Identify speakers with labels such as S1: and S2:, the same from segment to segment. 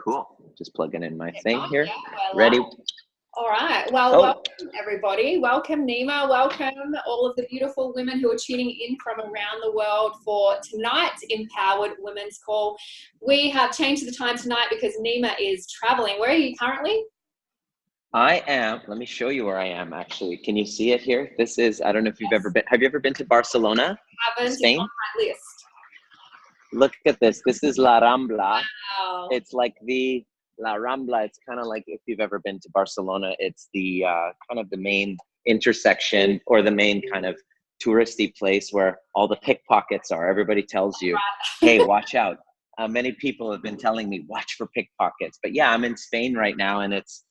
S1: Cool. Just plugging in my thing here.
S2: Yeah, well,
S1: Ready?
S2: All right. Well, welcome everybody. Welcome Nima. Welcome all of the beautiful women who are tuning in from around the world for tonight's Empowered Women's Call. We have changed the time tonight because Nima is traveling. Where are you currently?
S1: I am. Let me show you where I am actually. Can you see it here? This is, I don't know if you've ever been. Have you ever been to Barcelona?
S2: Haven't.
S1: Spain?
S2: It's on my list.
S1: Look at this. This is La Rambla.
S2: Wow.
S1: It's like the La Rambla. It's kind of like if you've ever been to Barcelona, it's the kind of the main intersection or the main kind of touristy place where all the pickpockets are. Everybody tells you, hey, watch out. Many people have been telling me, watch for pickpockets. But yeah, I'm in Spain right now and it's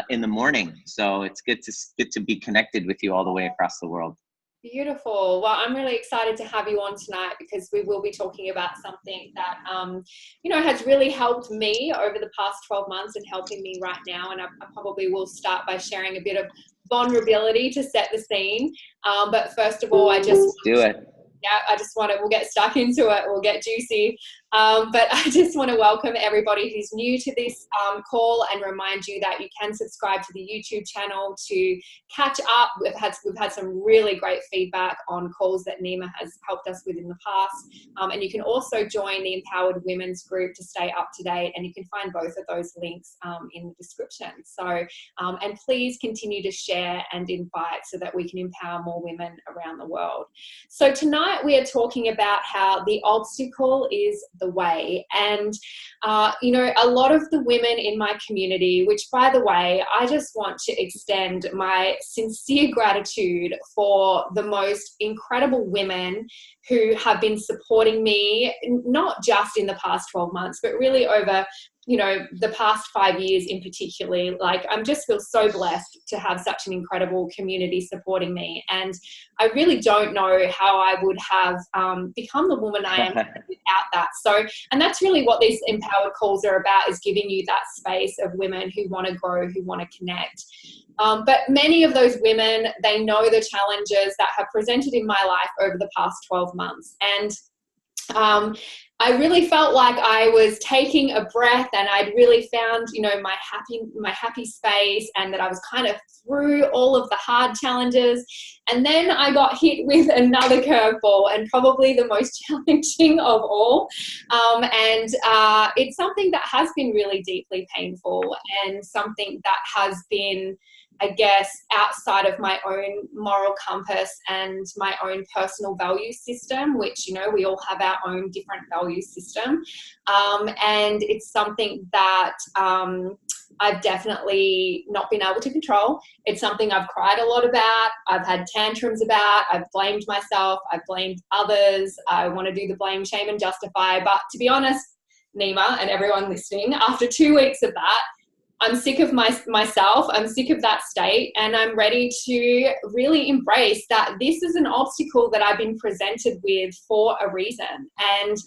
S1: in the morning. So it's good to be connected with you all the way across the world.
S2: Beautiful. Well, I'm really excited to have you on tonight because we will be talking about something that, has really helped me over the past 12 months and helping me right now. And I probably will start by sharing a bit of vulnerability to set the scene. But first of all, we'll get stuck into it. We'll get juicy. But I just want to welcome everybody who's new to this call and remind you that you can subscribe to the YouTube channel to catch up. We've had some really great feedback on calls that Nima has helped us with in the past. And you can also join the Empowered Women's group to stay up to date. And you can find both of those links in the description. So, and please continue to share and invite so that we can empower more women around the world. So tonight we are talking about how the obstacle is the way. And, a lot of the women in my community, which by the way, I just want to extend my sincere gratitude for the most incredible women who have been supporting me, not just in the past 12 months, but really over the past 5 years in particular. Like, I just feel so blessed to have such an incredible community supporting me. And I really don't know how I would have become the woman I am without that. So, and that's really what these empowered calls are about, is giving you that space of women who want to grow, who want to connect. But many of those women, they know the challenges that have presented in my life over the past 12 months. And I really felt like I was taking a breath and I'd really found, my happy space, and that I was kind of through all of the hard challenges. And then I got hit with another curveball, and probably the most challenging of all. It's something that has been really deeply painful, and something that has been, I guess, outside of my own moral compass and my own personal value system, which, we all have our own different value system. And it's something that I've definitely not been able to control. It's something I've cried a lot about. I've had tantrums about. I've blamed myself. I've blamed others. I want to do the blame, shame, and justify. But to be honest, Nima and everyone listening, after 2 weeks of that, I'm sick of myself. I'm sick of that state, and I'm ready to really embrace that this is an obstacle that I've been presented with for a reason. And,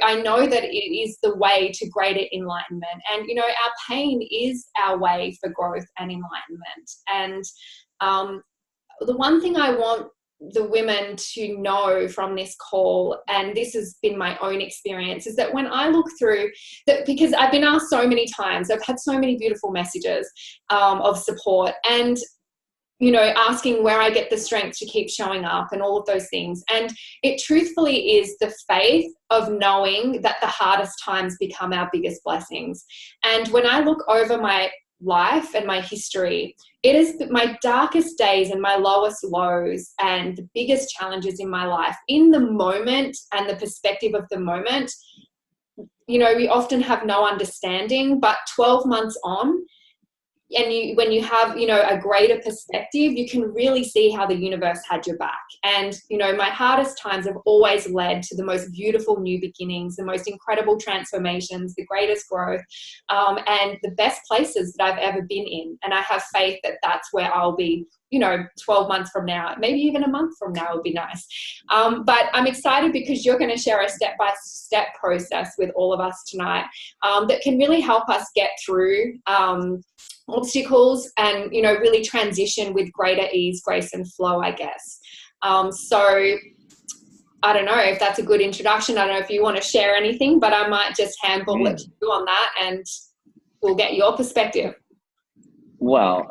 S2: I know that it is the way to greater enlightenment. And, our pain is our way for growth and enlightenment. And the one thing I want the women to know from this call, and this has been my own experience, is that when I look through that, because I've been asked so many times, I've had so many beautiful messages of support, and asking where I get the strength to keep showing up and all of those things. And it truthfully is the faith of knowing that the hardest times become our biggest blessings. And when I look over my life and my history, it is my darkest days and my lowest lows and the biggest challenges in my life in the moment and the perspective of the moment. We often have no understanding, but 12 months on, and when you have, a greater perspective, you can really see how the universe had your back. And, my hardest times have always led to the most beautiful new beginnings, the most incredible transformations, the greatest growth, and the best places that I've ever been in. And I have faith that that's where I'll be, 12 months from now, maybe even a month from now would be nice. But I'm excited because you're going to share a step-by-step process with all of us tonight that can really help us get through obstacles and, really transition with greater ease, grace, and flow, I guess. So I don't know if that's a good introduction. I don't know if you want to share anything, but I might just handball it to you on that and we'll get your perspective.
S1: Well,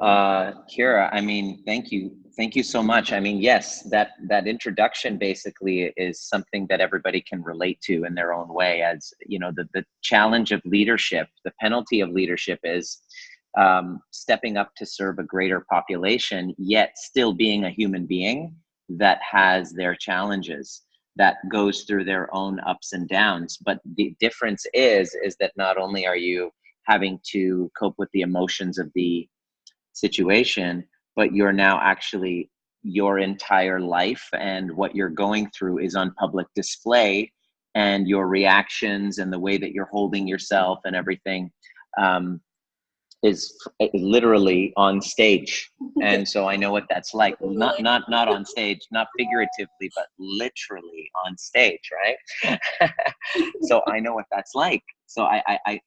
S1: Kira, I mean, thank you. Thank you so much. I mean, yes, that introduction basically is something that everybody can relate to in their own way. As you know, the challenge of leadership, the penalty of leadership is stepping up to serve a greater population, yet still being a human being that has their challenges, that goes through their own ups and downs. But the difference is that not only are you having to cope with the emotions of the situation, but you're now actually, your entire life and what you're going through is on public display, and your reactions and the way that you're holding yourself and everything is literally on stage. And so I know what that's like. Not on stage, not figuratively, but literally on stage, right? So I know what that's like. So I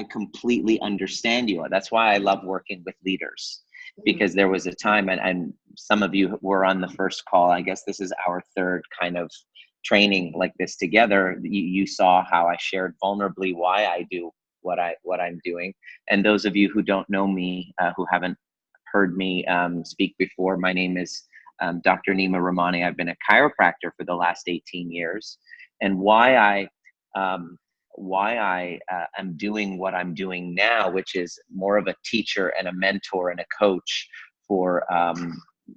S1: completely understand you. That's why I love working with leaders, because there was a time, and some of you were on the first call. I guess this is our third kind of training like this together. You saw how I shared vulnerably why I do what I'm doing. And those of you who don't know me, who haven't heard me speak before, my name is Dr. Nima Ramani. I've been a chiropractor for the last 18 years. And why I am doing what I'm doing now, which is more of a teacher and a mentor and a coach for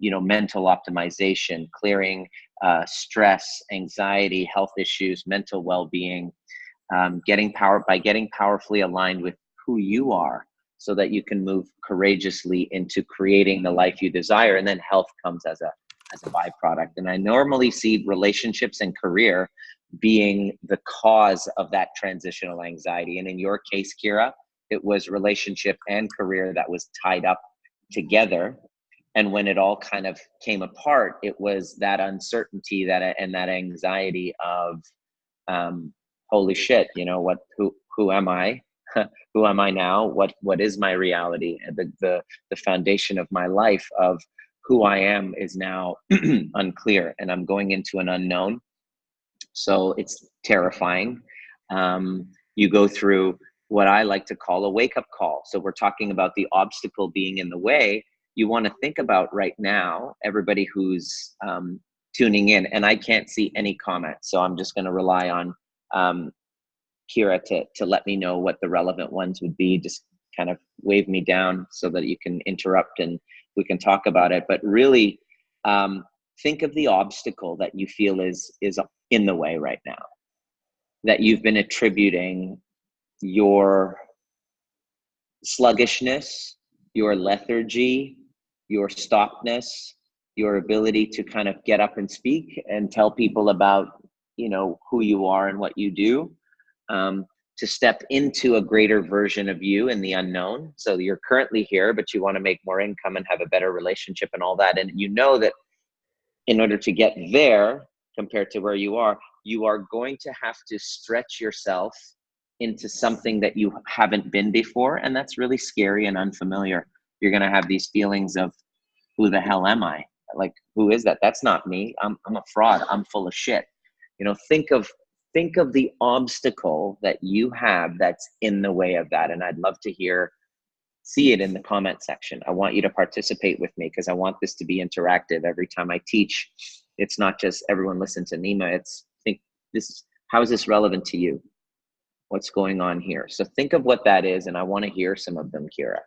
S1: mental optimization, clearing stress, anxiety, health issues, mental well-being, getting powerfully aligned with who you are, so that you can move courageously into creating the life you desire. And then health comes as a byproduct. And I normally see relationships and career being the cause of that transitional anxiety. And in your case, Kira, it was relationship and career that was tied up together. And when it all kind of came apart, it was that uncertainty and that anxiety of, holy shit, who am I? Who am I now? What is my reality? And the foundation of my life of who I am is now unclear, and I'm going into an unknown. So it's terrifying. You go through what I like to call a wake-up call. So we're talking about the obstacle being in the way. You want to think about right now, everybody who's tuning in, and I can't see any comments, so I'm just going to rely on Kira to let me know what the relevant ones would be. Just kind of wave me down so that you can interrupt and we can talk about it. But really, think of the obstacle that you feel is in the way right now, that you've been attributing your sluggishness, your lethargy, your stoppedness, your ability to kind of get up and speak and tell people about, who you are and what you do, to step into a greater version of you in the unknown. So you're currently here, but you want to make more income and have a better relationship and all that. And you know that in order to get there, compared to where you are going to have to stretch yourself into something that you haven't been before. And that's really scary and unfamiliar. You're going to have these feelings of, who the hell am I? Like, who is that? That's not me. I'm a fraud. I'm full of shit. Think of the obstacle that you have that's in the way of that. And I'd love to see it in the comment section. I want you to participate with me, because I want this to be interactive. Every time I teach, it's not just everyone listen to Nima. It's how is this relevant to you? What's going on here? So think of what that is, and I want to hear some of them, Kira.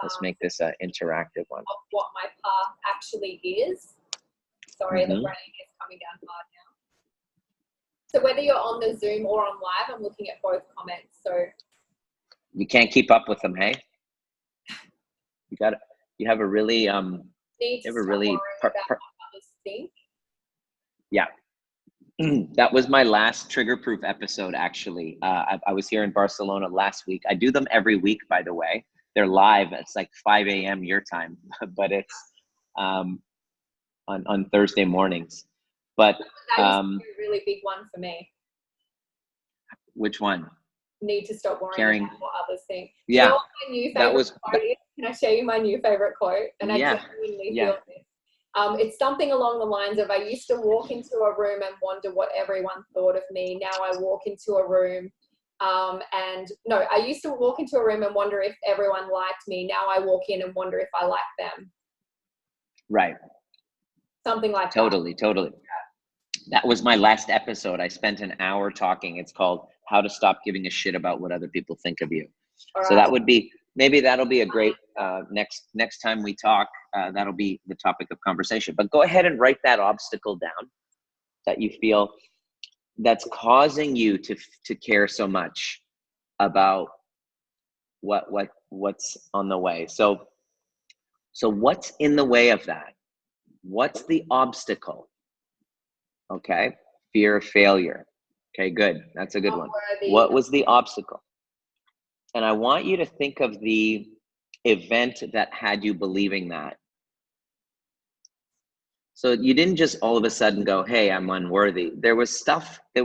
S1: Let's make this an interactive one.
S2: Of what my path actually is. Sorry, the rain is coming down hard now. So whether you're on the Zoom or on live, I'm looking at both comments. So
S1: you can't keep up with them, hey? You have a really
S2: need to stop worrying about what others think.
S1: Yeah. That was my last trigger-proof episode, actually. I was here in Barcelona last week. I do them every week, by the way. They're live. It's like 5 a.m. your time, but it's on Thursday mornings. But
S2: that used to be a really big one for me.
S1: Which one?
S2: Need to stop worrying about what others think.
S1: Yeah.
S2: You know what my new favorite quote is? Can I show you my new favorite quote? And I genuinely feel this. It's something along the lines of, I used to walk into a room and wonder what everyone thought of me. Now I walk into a room I used to walk into a room and wonder if everyone liked me. Now I walk in and wonder if I like them.
S1: Right.
S2: Something like
S1: Totally. That was my last episode. I spent an hour talking. It's called How to Stop Giving a Shit About What Other People Think of You.
S2: All
S1: So
S2: right.
S1: that would be, maybe that'll be a great, next time we talk, that'll be the topic of conversation. But go ahead and write that obstacle down that you feel that's causing you to care so much about what's on the way. So what's in the way of that? What's the obstacle? Okay. Fear of failure. Okay, good. That's a good one. What was the obstacle? And I want you to think of the event that had you believing that. So you didn't just all of a sudden go, hey, I'm unworthy. There was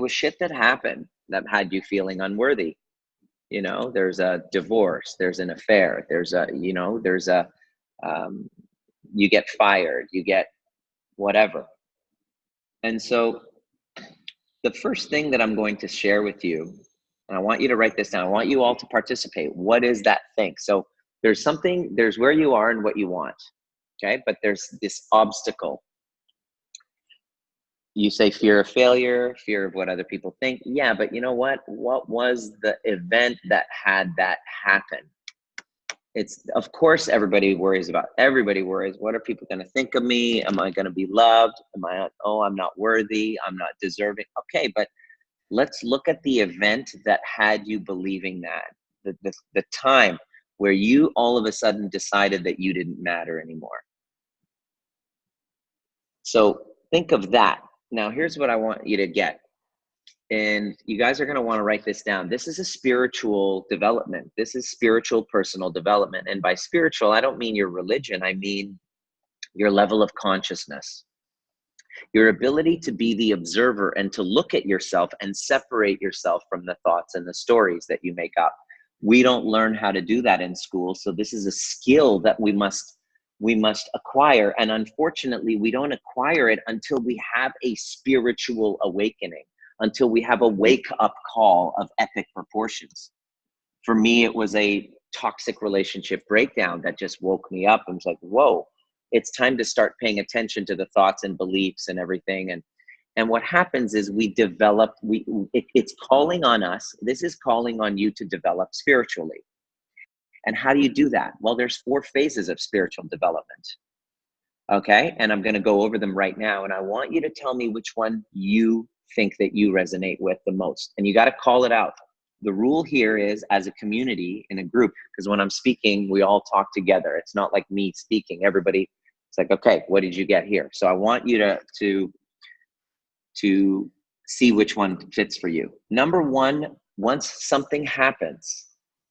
S1: shit that happened that had you feeling unworthy. You know, there's a divorce, there's an affair, you get fired, you get whatever. And so the first thing that I'm going to share with you, and I want you to write this down, I want you all to participate. What is that thing? So there's where you are and what you want, okay? But there's this obstacle. You say fear of failure, fear of what other people think. Yeah, but you know what? What was the event that had that happen? It's, of course, everybody worries. What are people going to think of me? Am I going to be loved? I'm not worthy. I'm not deserving. Okay, but let's look at the event that had you believing that, the time where you all of a sudden decided that you didn't matter anymore. So think of that. Now, here's what I want you to get. And you guys are going to want to write this down. This is a spiritual development. This is spiritual personal development. And by spiritual, I don't mean your religion. I mean your level of consciousness, your ability to be the observer and to look at yourself and separate yourself from the thoughts and the stories that you make up. We don't learn how to do that in school. So this is a skill that we must acquire. And unfortunately, we don't acquire it until we have a spiritual awakening, until we have a wake-up call of epic proportions. For me, it was a toxic relationship breakdown that just woke me up and was like, whoa, it's time to start paying attention to the thoughts and beliefs and everything. And what happens is it's calling on us. This is calling on you to develop spiritually. And how do you do that? Well, there's 4 phases of spiritual development. Okay, and I'm going to go over them right now. And I want you to tell me which one you think that you resonate with the most. And you got to call it out. The rule here is, as a community, in a group, because when I'm speaking, we all talk together. It's not like me speaking. Everybody, it's like, okay, what did you get here? So I want you to see which one fits for you. Number 1, once something happens,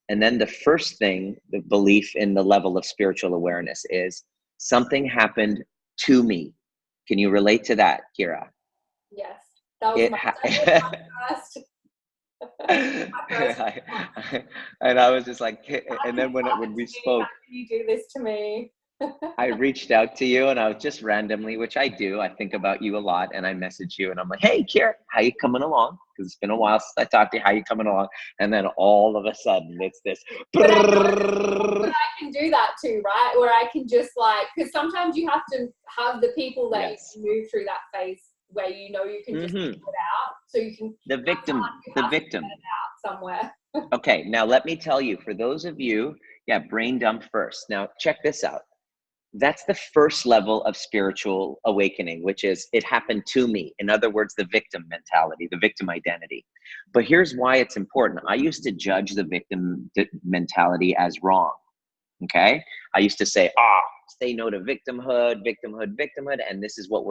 S1: and then the first thing, the belief in the level of spiritual awareness is, something happened to me. Can you relate to that, Kira?
S2: Yes, that was my first.
S1: And I was just like, and then when we spoke,
S2: how can you do this to me?
S1: I reached out to you, and I was just randomly, which I do. I think about you a lot, and I message you, and I'm like, "Hey, Kira, how you coming along?" Because it's been a while since I talked to you. How you coming along? And then all of a sudden, it's this.
S2: But I can do that too, right? Where I can just because sometimes you have to have the people that you move through that phase where you can just put it out, so you can.
S1: The victim.
S2: Get it out somewhere.
S1: Okay, now let me tell you, for those of you, brain dump first. Now check this out. That's the first level of spiritual awakening, which is, it happened to me. In other words, the victim mentality, the victim identity. But here's why it's important. I used to judge the victim mentality as wrong. Okay. I used to say, say no to victimhood. And this is what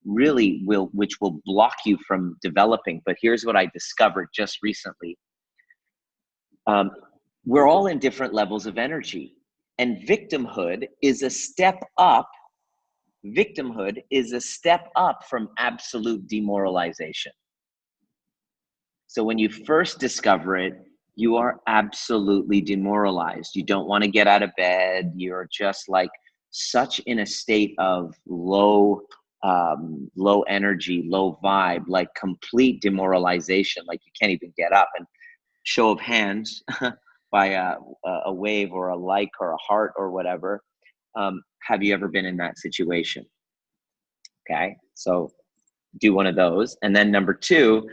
S1: which will block you from developing. But here's what I discovered just recently. We're all in different levels of energy. And victimhood is a step up. Victimhood is a step up from absolute demoralization. So when you first discover it, you are absolutely demoralized. You don't want to get out of bed. You're just like such in a state of low energy, low vibe, like complete demoralization, like you can't even get up. And show of hands by a wave or a like or a heart or whatever. Have you ever been in that situation? Okay, so do one of those. And then number two,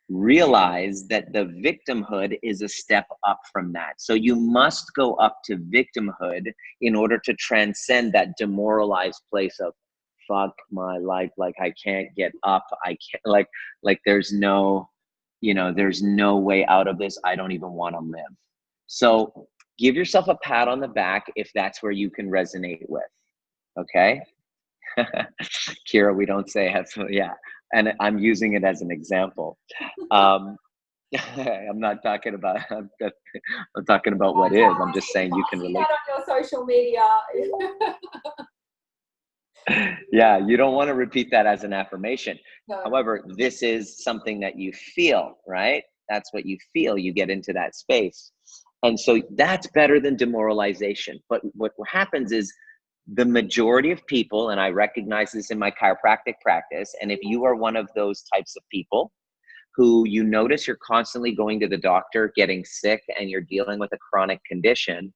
S1: realize that the victimhood is a step up from that. So you must go up to victimhood in order to transcend that demoralized place of fuck my life, like I can't get up, I can't, like there's no, there's no way out of this, I don't even want to live. So give yourself a pat on the back if that's where you can resonate with. Okay. Kira, we don't say it, so yeah, and I'm using it as an example. I'm not talking about I'm talking about what is. I'm just saying you can relate.
S2: That on your social media.
S1: Yeah, you don't want to repeat that as an affirmation.
S2: No.
S1: However, this is something that you feel, right? That's what you feel. You get into that space. And so that's better than demoralization. But what happens is the majority of people, and I recognize this in my chiropractic practice, and if you are one of those types of people who you notice you're constantly going to the doctor, getting sick, and you're dealing with a chronic condition,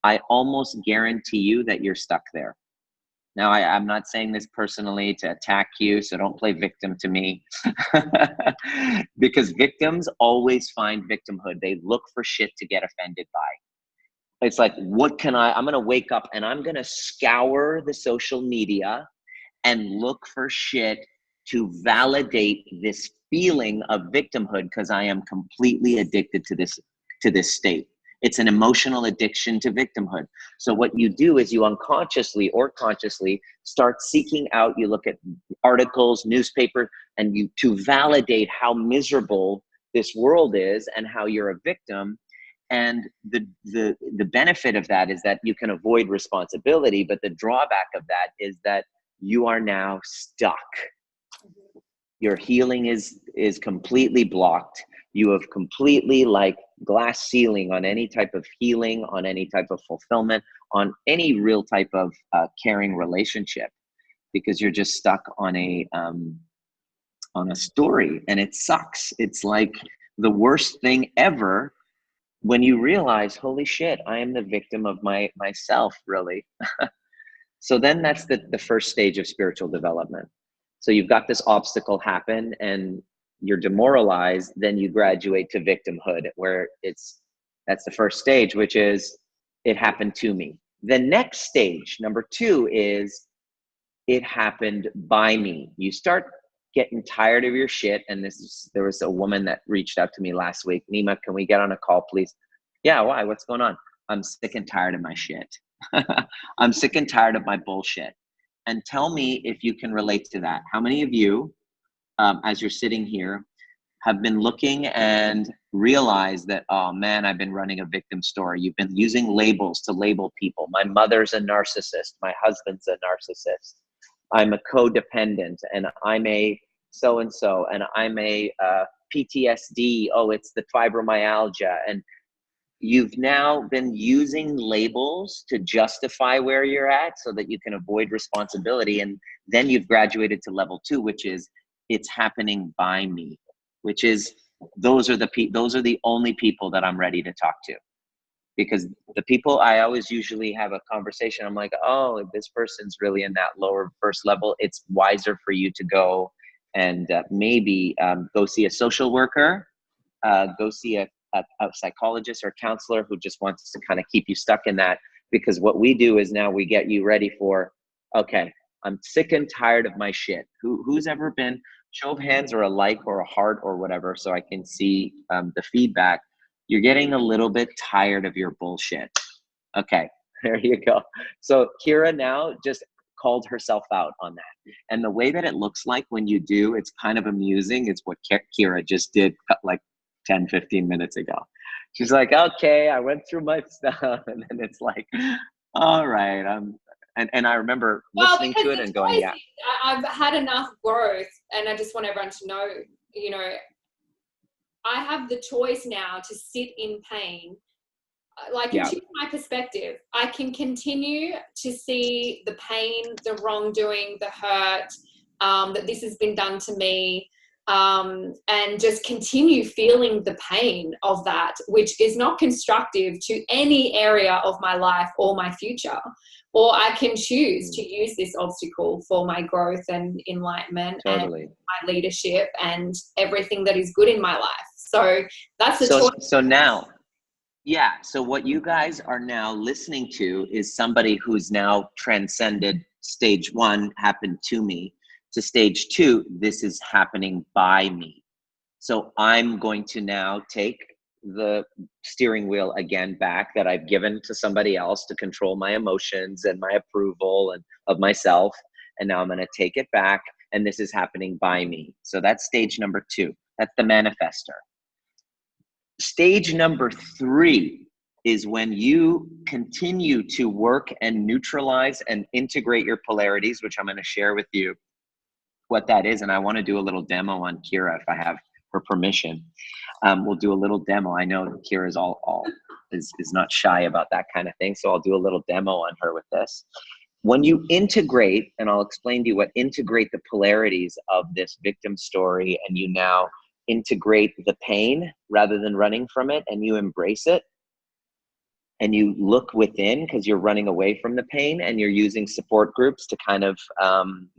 S1: I almost guarantee you that you're stuck there. Now, I'm not saying this personally to attack you, so don't play victim to me. Because victims always find victimhood. They look for shit to get offended by. It's like, I'm going to wake up and I'm going to scour the social media and look for shit to validate this feeling of victimhood because I am completely addicted to this state. It's an emotional addiction to victimhood. So what you do is you unconsciously or consciously start seeking out, you look at articles, newspaper, and you to validate how miserable this world is and how you're a victim. And the benefit of that is that you can avoid responsibility, but the drawback of that is that you are now stuck. Your healing is completely blocked. You have completely like glass ceiling on any type of healing, on any type of fulfillment, on any real type of caring relationship, because you're just stuck on a story, and it sucks. It's like the worst thing ever when you realize, holy shit, I am the victim of myself, really. So then that's the first stage of spiritual development. So you've got this obstacle happen and you're demoralized, then you graduate to victimhood, where that's the first stage, which is it happened to me. The next stage, number two, is it happened by me. You start getting tired of your shit. And there was a woman that reached out to me last week. Nima, can we get on a call, please? Yeah, why? What's going on? I'm sick and tired of my shit. I'm sick and tired of my bullshit. And tell me if you can relate to that. How many of you, as you're sitting here, have been looking and realized that, oh man, I've been running a victim story. You've been using labels to label people. My mother's a narcissist. My husband's a narcissist. I'm a codependent, and I'm a so-and-so, and I'm a PTSD. Oh, it's the fibromyalgia. And you've now been using labels to justify where you're at so that you can avoid responsibility. And then you've graduated to level two, which is it's happening by me, which is those are the only people that I'm ready to talk to. Because the people I always usually have a conversation, I'm like, oh, if this person's really in that lower first level, it's wiser for you to go and maybe go see a social worker, go see a psychologist or counselor who just wants to kind of keep you stuck in that. Because what we do is now we get you ready for, okay, I'm sick and tired of my shit. Who's ever been, show of hands or a like or a heart or whatever, so I can see the feedback. You're getting a little bit tired of your bullshit. Okay, there you go. So Kira now just called herself out on that. And the way that it looks like when you do, it's kind of amusing. It's what Kira just did like 10, 15 minutes ago. She's like, okay, I went through my stuff. And then it's like, all right. And I remember listening to it and going, yeah.
S2: I've had enough growth, and I just want everyone to know, I have the choice now to sit in pain. like,
S1: Yeah.
S2: it shifts my perspective. I can continue to see the pain, the wrongdoing, the hurt, that this has been done to me, and just continue feeling the pain of that, which is not constructive to any area of my life or my future. Or I can choose to use this obstacle for my growth and enlightenment
S1: Totally.
S2: and my leadership and everything that is good in my life. So that's the choice.
S1: So now, yeah. So what you guys are now listening to is somebody who's now transcended stage 1, happened to me, to stage 2, this is happening by me. So I'm going to now take the steering wheel again back that I've given to somebody else to control my emotions and my approval and of myself. And now I'm going to take it back, and this is happening by me. So that's stage number 2. That's the manifester. Stage number 3 is when you continue to work and neutralize and integrate your polarities, which I'm going to share with you what that is. And I want to do a little demo on Kira if I have her permission. We'll do a little demo. I know Kira's is not shy about that kind of thing. So I'll do a little demo on her with this. When you integrate, and I'll explain to you what integrate the polarities of this victim story, and you now integrate the pain rather than running from it, and you embrace it, and you look within because you're running away from the pain, and you're using support groups to kind of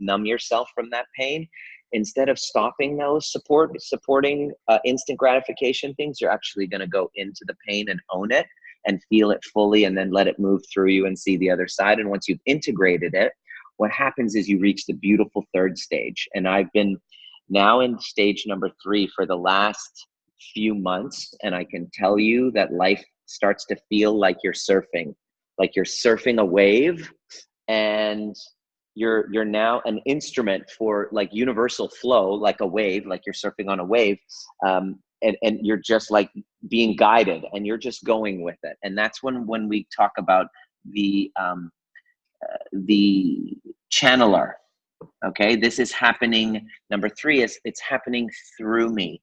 S1: numb yourself from that pain. Instead of stopping those supporting instant gratification things, you're actually going to go into the pain and own it and feel it fully, and then let it move through you and see the other side. And once you've integrated it, what happens is you reach the beautiful 3rd stage. And I've been now in stage number 3 for the last few months, and I can tell you that life starts to feel like you're surfing a wave, and you're now an instrument for like universal flow, like a wave, like you're surfing on a wave, and you're just like being guided, and you're just going with it. And that's when we talk about the channeler. Okay, this is happening. Number 3 is it's happening through me.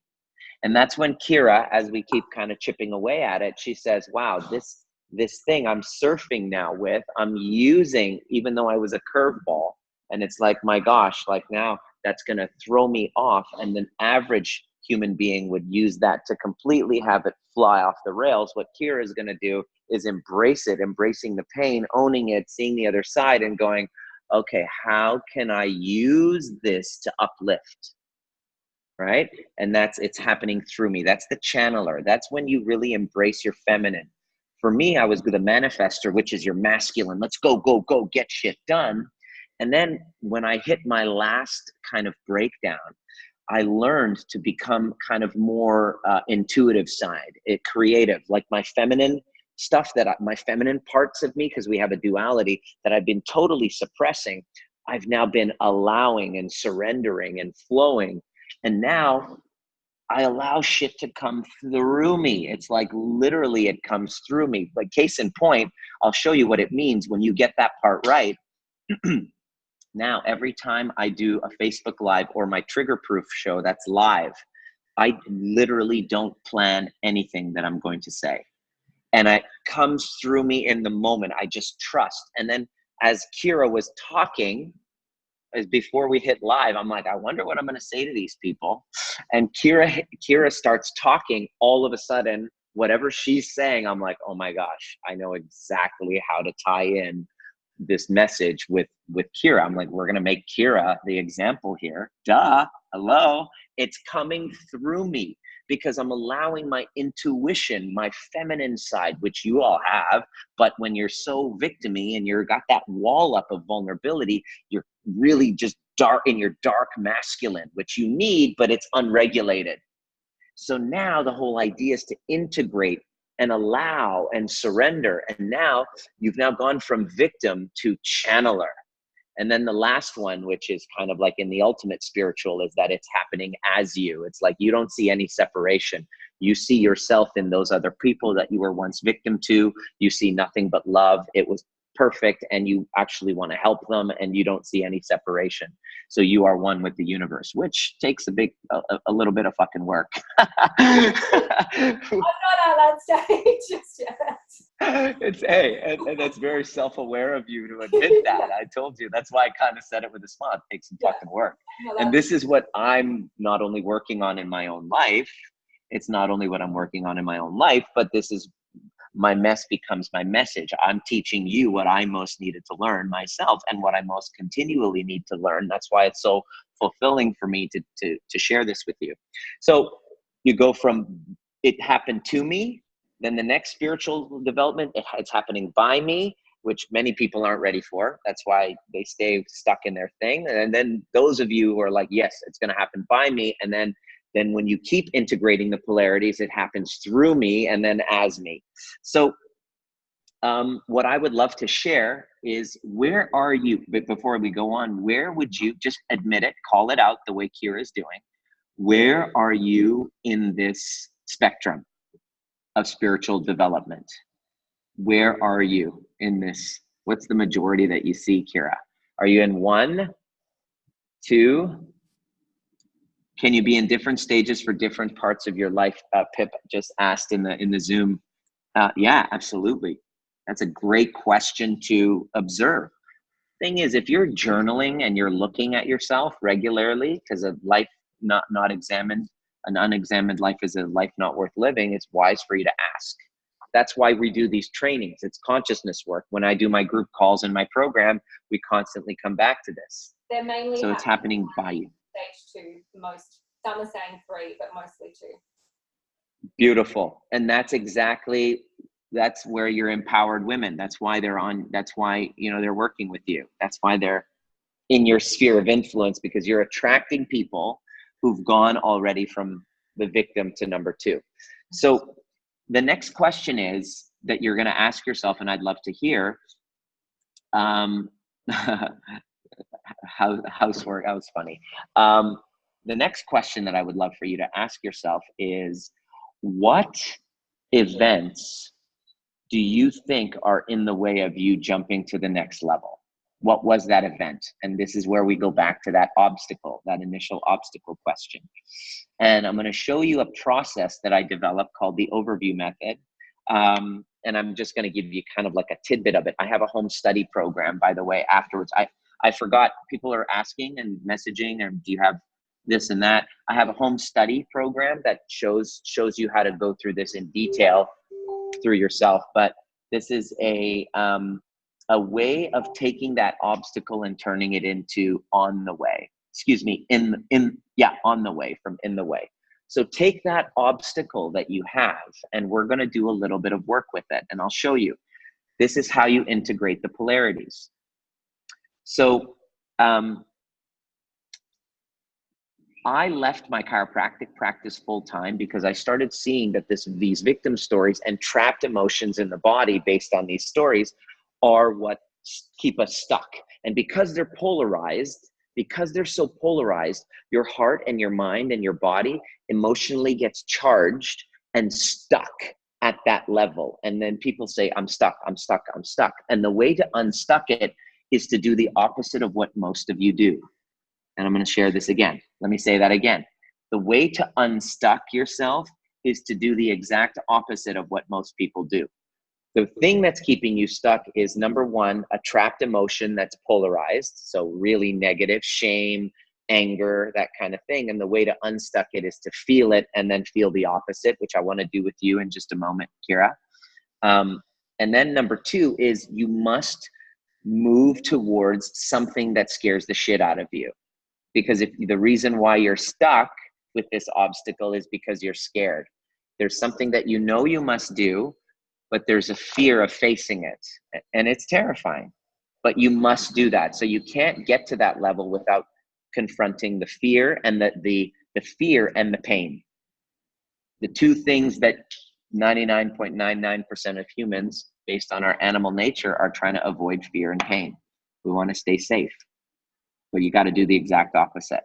S1: And that's when Kira, as we keep kind of chipping away at it, she says, wow, this thing I'm surfing now with, I'm using, even though I was a curveball. And it's like, my gosh, like now that's going to throw me off. And an average human being would use that to completely have it fly off the rails. What Kira is going to do is embrace it, embracing the pain, owning it, seeing the other side, and going, okay, how can I use this to uplift? Right? And it's happening through me. That's the channeler. That's when you really embrace your feminine. For me, I was the manifester, which is your masculine. Let's go, go, go, get shit done. And then when I hit my last kind of breakdown, I learned to become kind of more intuitive side, creative, like my feminine stuff, my feminine parts of me, because we have a duality that I've been totally suppressing. I've now been allowing and surrendering and flowing. And now I allow shit to come through me. It's like literally it comes through me. Like case in point, I'll show you what it means when you get that part right. Now, every time I do a Facebook Live or my Trigger Proof show that's live, I literally don't plan anything that I'm going to say. And it comes through me in the moment. I just trust. And then as Kira was talking, as before we hit live, I'm like, I wonder what I'm going to say to these people. And Kira starts talking. All of a sudden, whatever she's saying, I'm like, oh my gosh, I know exactly how to tie in this message with Kira. I'm like, we're going to make Kira the example here. Duh. Hello. It's coming through me because I'm allowing my intuition, my feminine side, which you all have. But when you're so victimy and you're got that wall up of vulnerability, you're really just dark in your dark masculine, which you need, but it's unregulated. So now the whole idea is to integrate and allow and surrender. And now you've now gone from victim to channeler. And then the last one, which is kind of like in the ultimate spiritual, is that it's happening as you. It's like you don't see any separation. You see yourself in those other people that you were once victim to. You see nothing but love. It was perfect, and you actually want to help them, and you don't see any separation. So you are one with the universe, which takes a little bit of fucking work.
S2: I'm not on that stage just yet.
S1: It's and it's very self-aware of you to admit that. I told you that's why I kind of said it with a smile. It takes some
S2: Yeah.
S1: fucking work.
S2: No,
S1: And this is what I'm not only working on in my own life, it's not only what I'm working on in my own life, but this is my mess becomes my message. I'm teaching you what I most needed to learn myself and what I most continually need to learn. That's why it's so fulfilling for me to share this with you. So you go from it happened to me, then the next spiritual development, it's happening by me, which many people aren't ready for. That's why they stay stuck in their thing. And then those of you who are like, yes, it's going to happen by me. And then when you keep integrating the polarities, it happens through me and then as me. So what I would love to share is, where are you, but before we go on, where would you just admit it, call it out the way Kira is doing? Where are you in this spectrum of spiritual development? Where are you in this? What's the majority that you see, Kira? Are you in 1, 2? Can you be in different stages for different parts of your life? Pip just asked in the Zoom. Yeah, absolutely. That's a great question to observe. Thing is, if you're journaling and you're looking at yourself regularly, because a life not examined, an unexamined life is a life not worth living, it's wise for you to ask. That's why we do these trainings. It's consciousness work. When I do my group calls in my program, we constantly come back to this.
S2: They're mainly
S1: So it's happening by you.
S2: Stage 2, most. Some are saying 3, but mostly 2.
S1: Beautiful. And that's where you're empowered women. That's why they're working with you. That's why they're in your sphere of influence, because you're attracting people who've gone already from the victim to number 2. So the next question is that you're going to ask yourself, and I'd love to hear, housework. That was funny. The next question that I would love for you to ask yourself is, what events do you think are in the way of you jumping to the next level? What was that event? And this is where we go back to that obstacle, that initial obstacle question. And I'm going to show you a process that I developed called the overview method. And I'm just going to give you kind of like a tidbit of it. I have a home study program, by the way, afterwards. I forgot, people are asking and messaging, and do you have this and that? I have a home study program that shows you how to go through this in detail through yourself. But this is a way of taking that obstacle and turning it into on the way. Excuse me, on the way, from in the way. So take that obstacle that you have, and we're going to do a little bit of work with it, and I'll show you. This is how you integrate the polarities. So I left my chiropractic practice full time because I started seeing that these victim stories and trapped emotions in the body based on these stories are what keep us stuck. And because they're polarized, because they're so polarized, your heart and your mind and your body emotionally gets charged and stuck at that level. And then people say, I'm stuck, I'm stuck, I'm stuck. And the way to unstuck it is to do the opposite of what most of you do. And I'm going to share this again. Let me say that again. The way to unstuck yourself is to do the exact opposite of what most people do. The thing that's keeping you stuck is, number 1, a trapped emotion that's polarized. So really negative, shame, anger, that kind of thing. And the way to unstuck it is to feel it and then feel the opposite, which I want to do with you in just a moment, Kira. And then number 2 is, you must move towards something that scares the shit out of you. Because if the reason why you're stuck with this obstacle is because you're scared. There's something that you know you must do, but there's a fear of facing it. And it's terrifying, but you must do that. So you can't get to that level without confronting the fear and the fear and the pain. The two things that 99.99% of humans, based on our animal nature, are trying to avoid: fear and pain. We want to stay safe. But you got to do the exact opposite.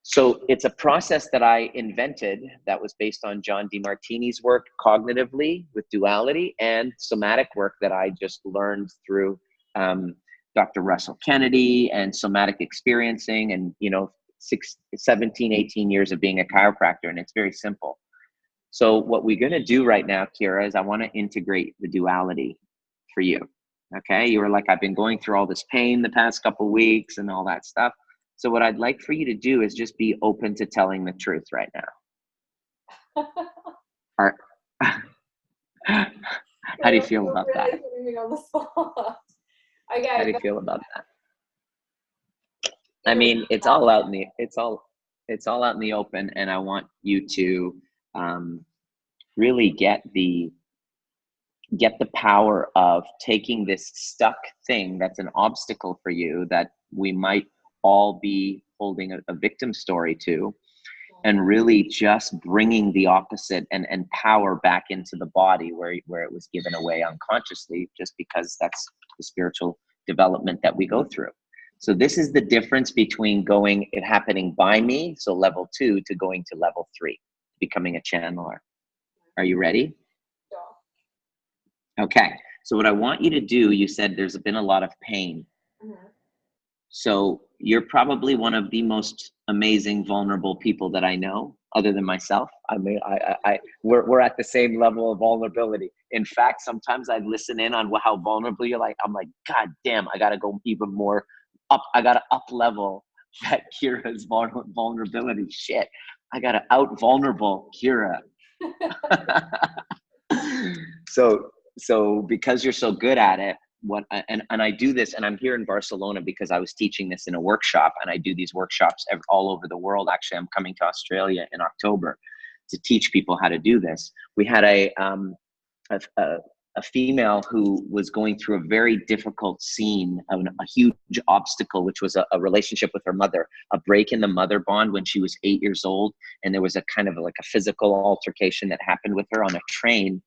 S1: So it's a process that I invented that was based on John DeMartini's work cognitively with duality, and somatic work that I just learned through Dr. Russell Kennedy and somatic experiencing, and 17, 18 years of being a chiropractor. And it's very simple. So what we're going to do right now, Kira, is I want to integrate the duality for you. Okay. You were like, I've been going through all this pain the past couple of weeks and all that stuff. So what I'd like for you to do is just be open to telling the truth right now. Are, how do you feel about that?
S2: Really putting me on the spot. Okay.
S1: How do you feel about that? I mean, it's all out in the open, and I want you to really get the power of taking this stuck thing that's an obstacle for you that we might all be holding a victim story to, and really just bringing the opposite and power back into the body where it was given away unconsciously, just because that's the spiritual development that we go through. So this is the difference between it happening by me, so level 2, to going to level 3, becoming a channeler. Are you ready?
S2: Sure.
S1: Okay. So what I want you to do, you said there's been a lot of pain.
S2: Mm-hmm.
S1: So you're probably one of the most amazing, vulnerable people that I know, other than myself. I mean, we're at the same level of vulnerability. In fact, sometimes I listen in on how vulnerable you're. Like, I'm like, God damn, I gotta go even more up. I gotta up level that Kira's vulnerability. Shit, I gotta out vulnerable Kira. So because you're so good at it, and I do this, and I'm here in Barcelona because I was teaching this in a workshop, and I do these workshops all over the world. Actually, I'm coming to Australia in October to teach people how to do this. We had a female who was going through a very difficult scene, a huge obstacle, which was a relationship with her mother, a break in the mother bond when she was 8 years old. And there was a kind of like a physical altercation that happened with her on a train.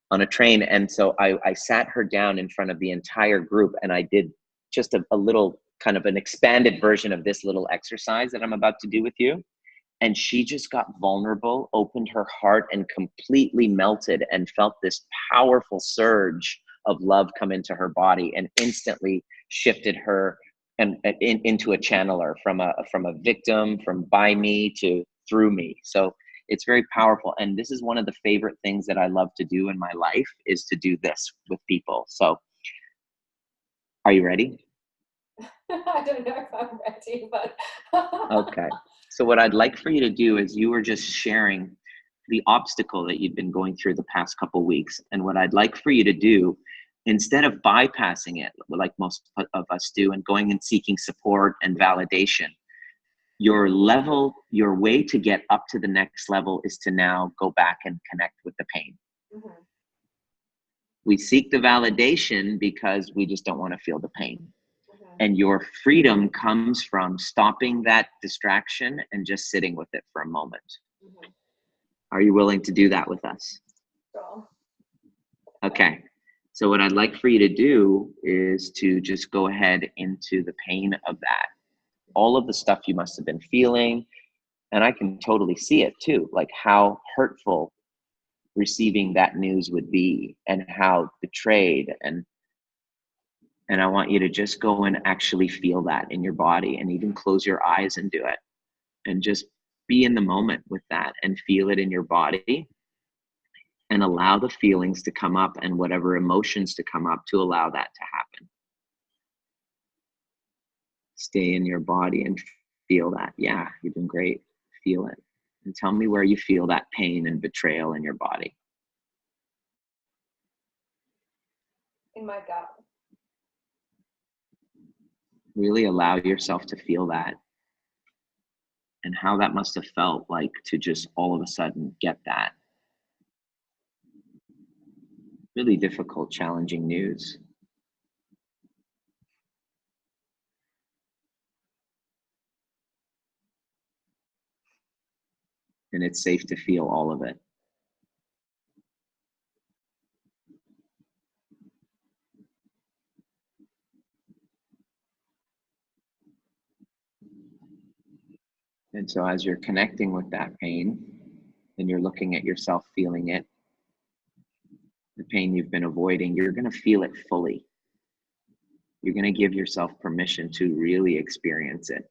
S1: And so I sat her down in front of the entire group, and I did just a little kind of an expanded version of this little exercise that I'm about to do with you. And she just got vulnerable, opened her heart, and completely melted, and felt this powerful surge of love come into her body, and instantly shifted her into a channeler, from a victim, from by me to through me. So it's very powerful. And this is one of the favorite things that I love to do in my life, is to do this with people. So are you ready?
S2: I don't know if I'm ready, but
S1: Okay. So what I'd like for you to do is, you were just sharing the obstacle that you've been going through the past couple of weeks. And what I'd like for you to do, instead of bypassing it like most of us do and going and seeking support and validation, your way to get up to the next level is to now go back and connect with the pain.
S2: Mm-hmm.
S1: We seek the validation because we just don't want to feel the pain.
S2: Mm-hmm.
S1: And your freedom comes from stopping that distraction and just sitting with it for a moment.
S2: Mm-hmm.
S1: Are you willing to do that with us?
S2: Sure.
S1: Okay. So what I'd like for you to do is to just go ahead into the pain of that. All of the stuff you must have been feeling, and I can totally see it too, like how hurtful receiving that news would be, and how betrayed, and I want you to just go and actually feel that in your body, and even close your eyes and do it, and just be in the moment with that and feel it in your body, and allow the feelings to come up and whatever emotions to come up, to allow that to happen. Stay in your body and feel that. Yeah, you're doing great. Feel it. And tell me where you feel that pain and betrayal in your body.
S2: In my gut.
S1: Really allow yourself to feel that, and how that must have felt like to just all of a sudden get that really difficult, challenging news. And it's safe to feel all of it. And so as you're connecting with that pain, and you're looking at yourself feeling it, the pain you've been avoiding, you're going to feel it fully. You're going to give yourself permission to really experience it.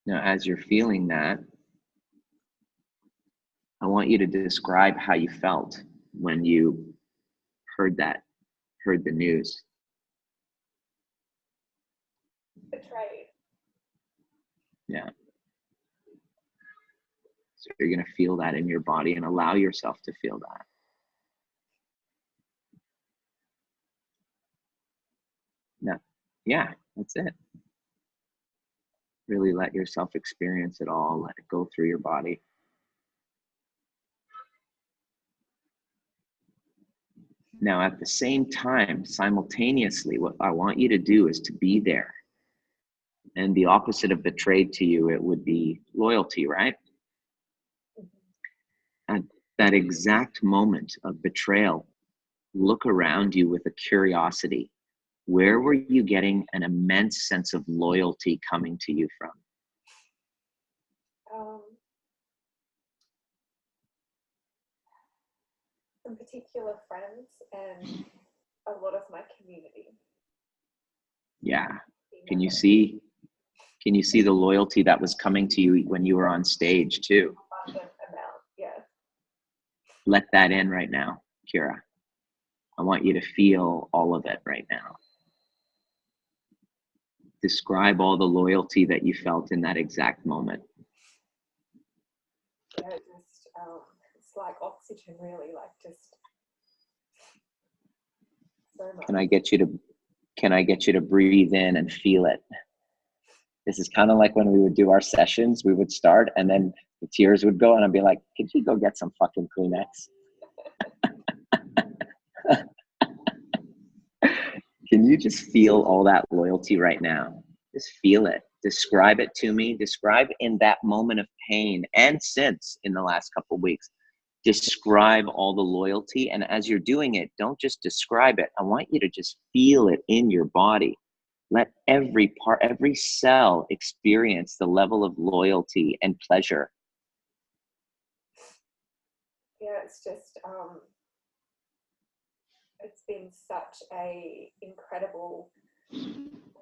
S1: Now, as you're feeling that, I want you to describe how you felt when you heard the news.
S2: Betrayed.
S1: Yeah. So you're going to feel that in your body and allow yourself to feel that. No. Yeah, that's it. Really let yourself experience it all. Let it go through your body. Now, at the same time, simultaneously, what I want you to do is to be there. And the opposite of betrayed to you, it would be loyalty, right? At that exact moment of betrayal, look around you with a curiosity. Where were you getting an immense sense of loyalty coming to you from?
S2: Some particular friends and a lot of my community.
S1: Yeah. Can you see the loyalty that was coming to you when you were on stage too?
S2: Abundant amount, yes.
S1: Let that in right now, Kira. I want you to feel all of it right now. Describe all the loyalty that you felt in that exact moment.
S2: Yeah, just it's like oxygen, really, like just so much.
S1: Can I get you to breathe in and feel it? This is kind of like when we would do our sessions, we would start and then the tears would go and I'd be like, could you go get some fucking Kleenex? Can you just feel all that loyalty right now? Just feel it. Describe it to me. Describe in that moment of pain and since in the last couple of weeks. Describe all the loyalty. And as you're doing it, don't just describe it. I want you to just feel it in your body. Let every part, every cell experience the level of loyalty and pleasure.
S2: Yeah, it's just it's been such a incredible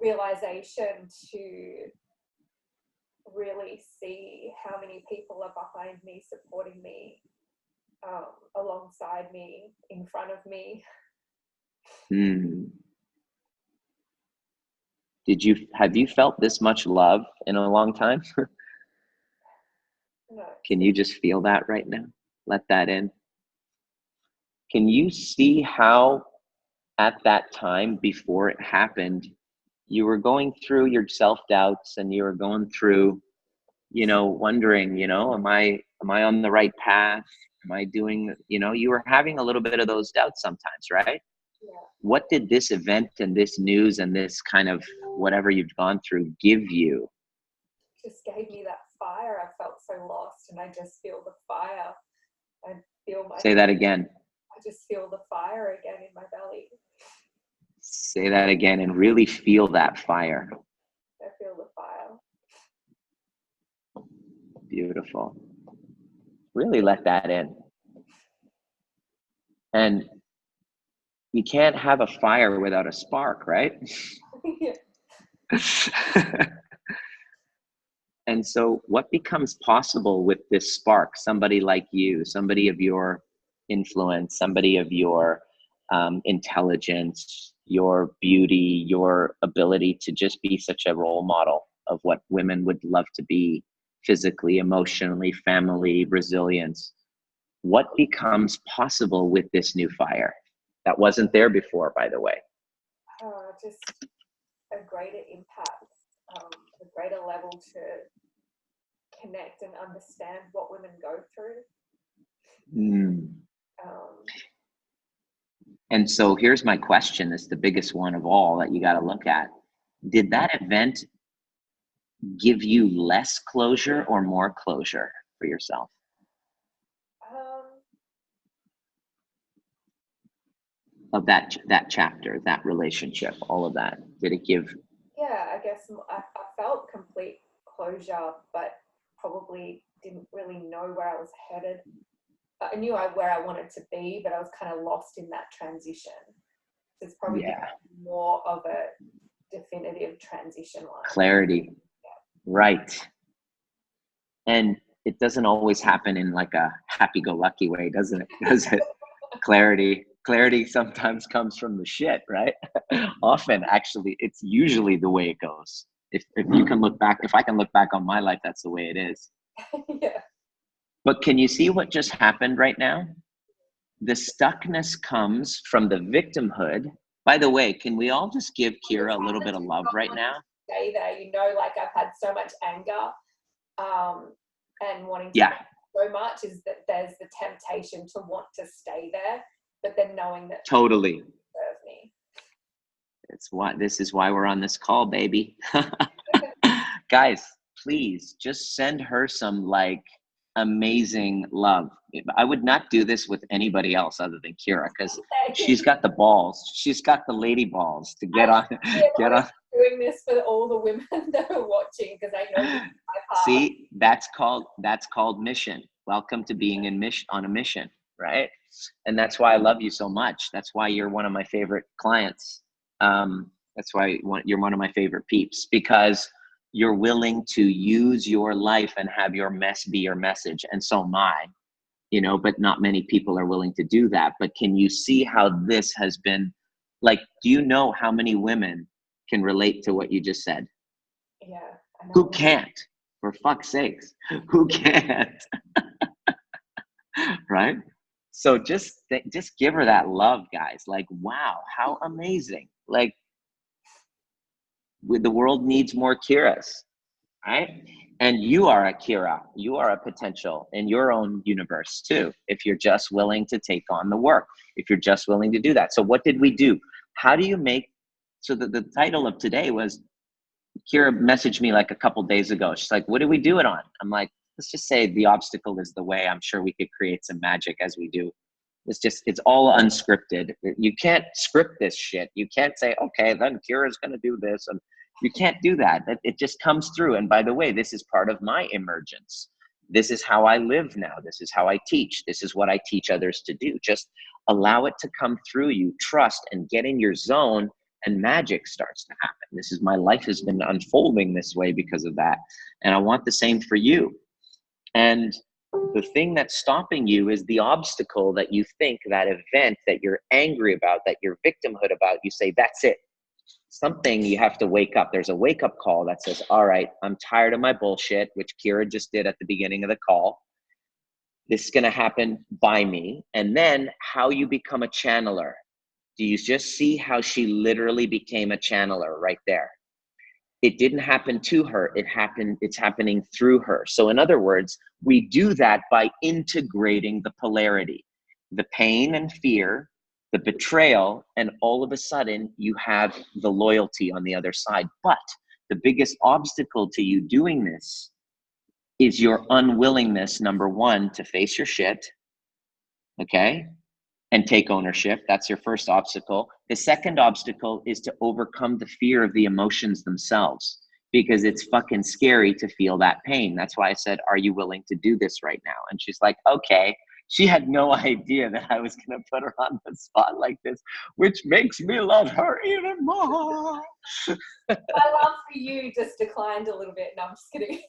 S2: realization to really see how many people are behind me, supporting me, alongside me, in front of me.
S1: Have you felt this much love in a long time?
S2: No.
S1: Can you just feel that right now? Let that in. Can you see how at that time before it happened, you were going through your self-doubts and you were going through, wondering, am I on the right path? Am I doing, you were having a little bit of those doubts sometimes, right?
S2: Yeah.
S1: What did this event and this news and this kind of whatever you've gone through give you?
S2: Just gave me that fire. I felt so lost and I just feel the fire. I feel my—
S1: Say that again.
S2: I just feel the fire again in my belly.
S1: Say that again and really feel that fire.
S2: I feel the fire.
S1: Beautiful. Really let that in. And you can't have a fire without a spark, right? And so what becomes possible with this spark? Somebody like you, somebody of your influence, somebody of your intelligence, your beauty, your ability to just be such a role model of what women would love to be physically, emotionally, family, resilience. What becomes possible with this new fire that wasn't there before, by the way?
S2: Just a greater impact, a greater level to connect and understand what women go through.
S1: And so here's my question. It's the biggest one of all that you got to look at. Did that event give you less closure or more closure for yourself? Of that chapter, that relationship, all of that, did it give?
S2: Yeah, I guess I felt complete closure, but probably didn't really know where I was headed. I knew where I wanted to be, but I was kind of lost in that transition. It's probably more of a definitive transition line.
S1: Clarity. Yeah. Right. And it doesn't always happen in like a happy-go-lucky way, doesn't it? Does it? Clarity sometimes comes from the shit, right? Often, actually, it's usually the way it goes. If you can look back, if I can look back on my life, that's the way it is.
S2: Yeah.
S1: But can you see what just happened right now? The stuckness comes from the victimhood. By the way, can we all just give Kira a little bit of love right now?
S2: Stay there, you know, like I've had so much anger, and wanting to so much, is that there's the temptation to want to stay there, but then knowing that
S1: totally
S2: serve me.
S1: This is why we're on this call, baby. Guys, please just send her some like amazing love. I would not do this with anybody else other than Kira, because she's got the balls. She's got the lady balls to get on.
S2: Doing this for all the women that are watching, because I know my part.
S1: See, that's called mission. Welcome to being on a mission, right? And that's why I love you so much. That's why you're one of my favorite clients. That's why you're one of my favorite peeps, because you're willing to use your life and have your mess be your message. And so am I, but not many people are willing to do that. But can you see how this has been, like, do you know how many women can relate to what you just said?
S2: Yeah. I know.
S1: Who can't? For fuck's sakes, who can't? Right? So just give her that love, guys. Like, wow, how amazing. Like, the world needs more Kiras, right? And you are a Kira. You are a potential in your own universe too, if you're just willing to take on the work, if you're just willing to do that. So what did we do? How do you make, so the title of today was, Kira messaged me like a couple days ago. She's like, what do we do it on? I'm like, let's just say the obstacle is the way. I'm sure we could create some magic as we do. It's all unscripted. You can't script this shit. You can't say, okay, then Kira's going to do this. And you can't do that. It just comes through. And by the way, this is part of my emergence. This is how I live now. This is how I teach. This is what I teach others to do. Just allow it to come through you, trust, and get in your zone, and magic starts to happen. My life has been unfolding this way because of that. And I want the same for you. And the thing that's stopping you is the obstacle that you think, that event that you're angry about, that you're victimhood about. You say, that's it. Something, you have to wake up. There's a wake up call that says, all right, I'm tired of my bullshit, which Kira just did at the beginning of the call. This is going to happen by me. And then how you become a channeler. Do you just see how she literally became a channeler right there? It didn't happen to her. It's happening through her. So in other words, we do that by integrating the polarity, the pain and fear, the betrayal, and all of a sudden you have the loyalty on the other side. But the biggest obstacle to you doing this is your unwillingness, number one, to face your shit, okay? And take ownership. That's your first obstacle. The second obstacle is to overcome the fear of the emotions themselves, because it's fucking scary to feel that pain. That's why I said, are you willing to do this right now? And she's like, okay. She had no idea that I was going to put her on the spot like this, which makes me love her even more.
S2: My love for you just declined a little bit. No, I'm just kidding.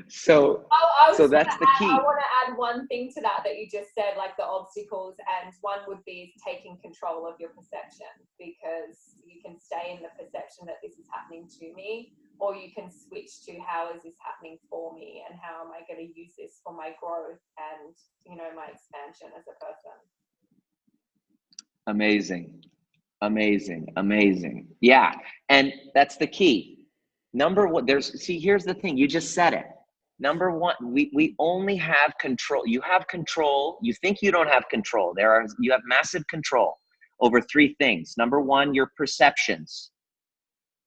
S1: So that's the key.
S2: I want to add one thing to that you just said, like the obstacles, and one would be taking control of your perception, because you can stay in the perception that this is happening to me, or you can switch to how is this happening for me, and how am I going to use this for my growth and, my expansion as a person.
S1: Amazing. Yeah, and that's the key. Number one, here's the thing. You just said it. Number one, we only have control. You have control. You think you don't have control. You have massive control over three things. Number one, your perceptions.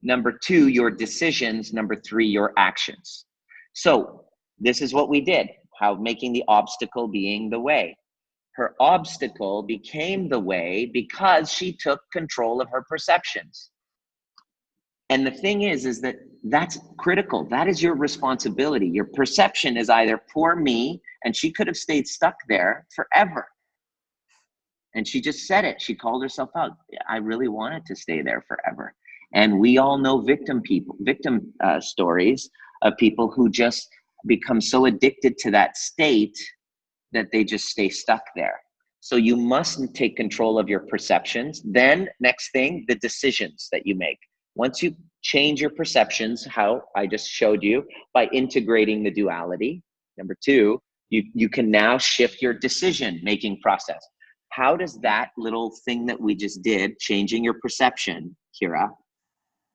S1: Number two, your decisions. Number three, your actions. So this is what we did. How making the obstacle being the way. Her obstacle became the way because she took control of her perceptions. And the thing is that that's critical. That is your responsibility. Your perception is either poor me, and she could have stayed stuck there forever. And she just said it. She called herself out. I really wanted to stay there forever. And we all know victim stories of people who just become so addicted to that state that they just stay stuck there. So you must take control of your perceptions. Then next thing, the decisions that you make. Once you change your perceptions, how I just showed you, by integrating the duality. Number two, you can now shift your decision making process. How does that little thing that we just did, changing your perception, Kira,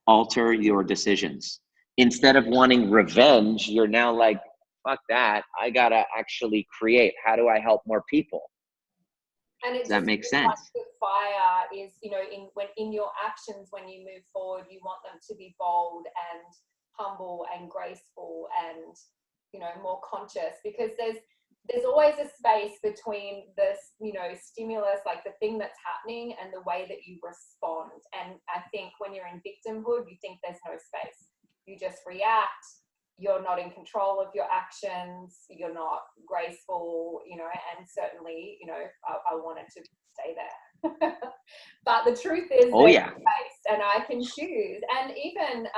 S1: alter your decisions? Instead of wanting revenge, you're now like, fuck that, I gotta actually create. How do I help more people?
S2: And it
S1: Does that
S2: just
S1: make
S2: feels like
S1: sense?
S2: the fire is, you know, in your actions, when you move forward, you want them to be bold and humble and graceful and, you know, more conscious, because there's always a space between this, you know, stimulus, like the thing that's happening, and the way that you respond. And I think when you're in victimhood, you think there's no space. You just react. You're not in control of your actions. You're not graceful, you know, and certainly, you know, I wanted to stay there. But the truth is,
S1: Oh
S2: there's
S1: yeah.
S2: space, and I can choose. And even,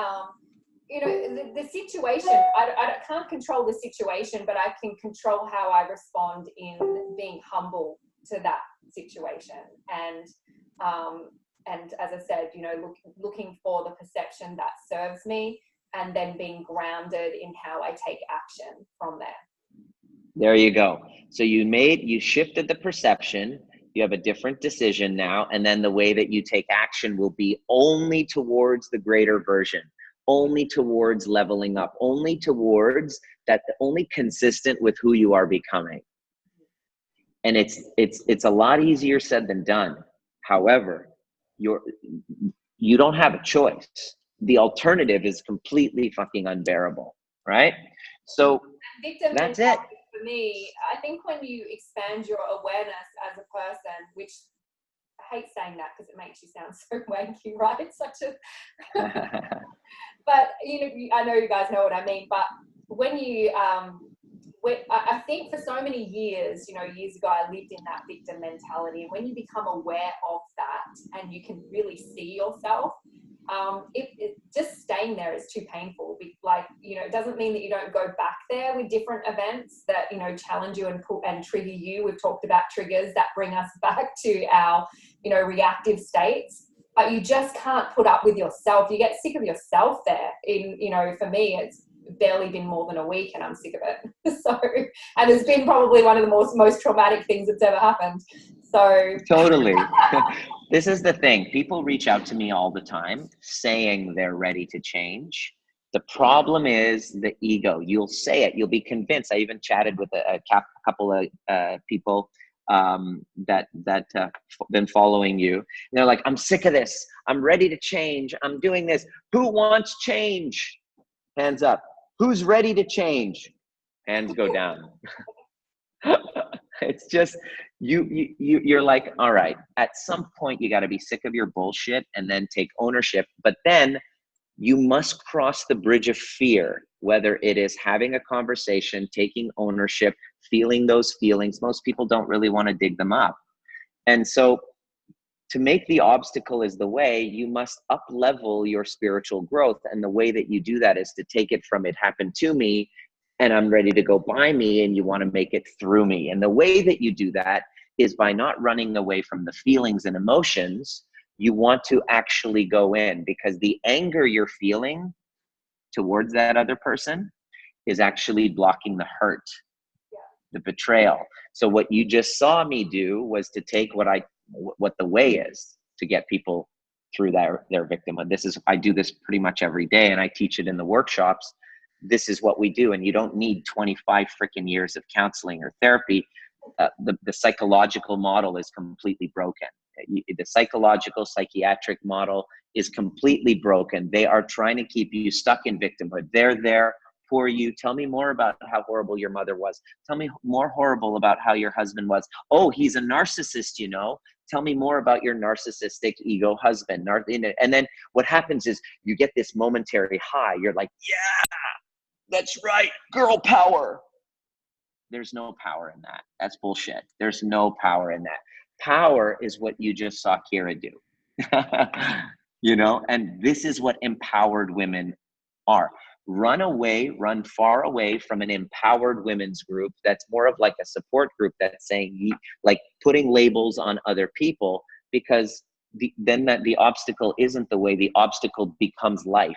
S2: you know, the situation, I can't control the situation, but I can control how I respond in being humble to that situation. And as I said, you know, looking for the perception that serves me, and then being grounded in how I take action from there.
S1: There you go. So you shifted the perception, you have a different decision now, and then the way that you take action will be only towards the greater version, only towards leveling up, only towards that, only consistent with who you are becoming. And it's a lot easier said than done. However, you don't have a choice. The alternative is completely fucking unbearable, right? So
S2: Victim
S1: that's it.
S2: mentality for me, I think when you expand your awareness as a person, which I hate saying that because it makes you sound so wanky, right? It's such a but you know, I know you guys know what I mean. But when you I think for so many years, you know, years ago, I lived in that victim mentality. And when you become aware of that and you can really see yourself, just staying there is too painful. Like, you know, it doesn't mean that you don't go back there with different events that, you know, challenge you and trigger you. We've talked about triggers that bring us back to our, you know, reactive states. But you just can't put up with yourself. You get sick of yourself there. You know, for me, it's barely been more than a week and I'm sick of it. So, and it's been probably one of the most traumatic things that's ever happened. So
S1: Totally. This is the thing. People reach out to me all the time saying they're ready to change. The problem is the ego. You'll say it. You'll be convinced. I even chatted with a couple of people that been following you. And they're like, I'm sick of this. I'm ready to change. I'm doing this. Who wants change? Hands up. Who's ready to change? Hands go down. It's just you're like, all right, at some point you got to be sick of your bullshit and then take ownership. But then you must cross the bridge of fear, whether it is having a conversation, taking ownership, feeling those feelings. Most people don't really want to dig them up. And so to make the obstacle is the way, you must up level your spiritual growth. And the way that you do that is to take it from it happened to me and I'm ready to go by me, and you want to make it through me. And the way that you do that is by not running away from the feelings and emotions. You want to actually go in, because the anger you're feeling towards that other person is actually blocking the hurt, the betrayal. So what you just saw me do was to take what the way is to get people through their victimhood. I do this pretty much every day, and I teach it in the workshops. This is what we do, and you don't need 25 freaking years of counseling or therapy. The psychological model is completely broken. The psychiatric model is completely broken. They are trying to keep you stuck in victimhood. They're there for you. Tell me more about how horrible your mother was. Tell me more horrible about how your husband was. Oh, he's a narcissist, you know. Tell me more about your narcissistic ego husband. And then what happens is you get this momentary high. You're like, yeah, that's right, girl power. There's no power in that. That's bullshit. There's no power in that. Power is what you just saw Kira do. you know, and this is what empowered women are. Run away, run far away from an empowered women's group that's more of like a support group that's saying, like putting labels on other people, because then that the obstacle isn't the way, the obstacle becomes life,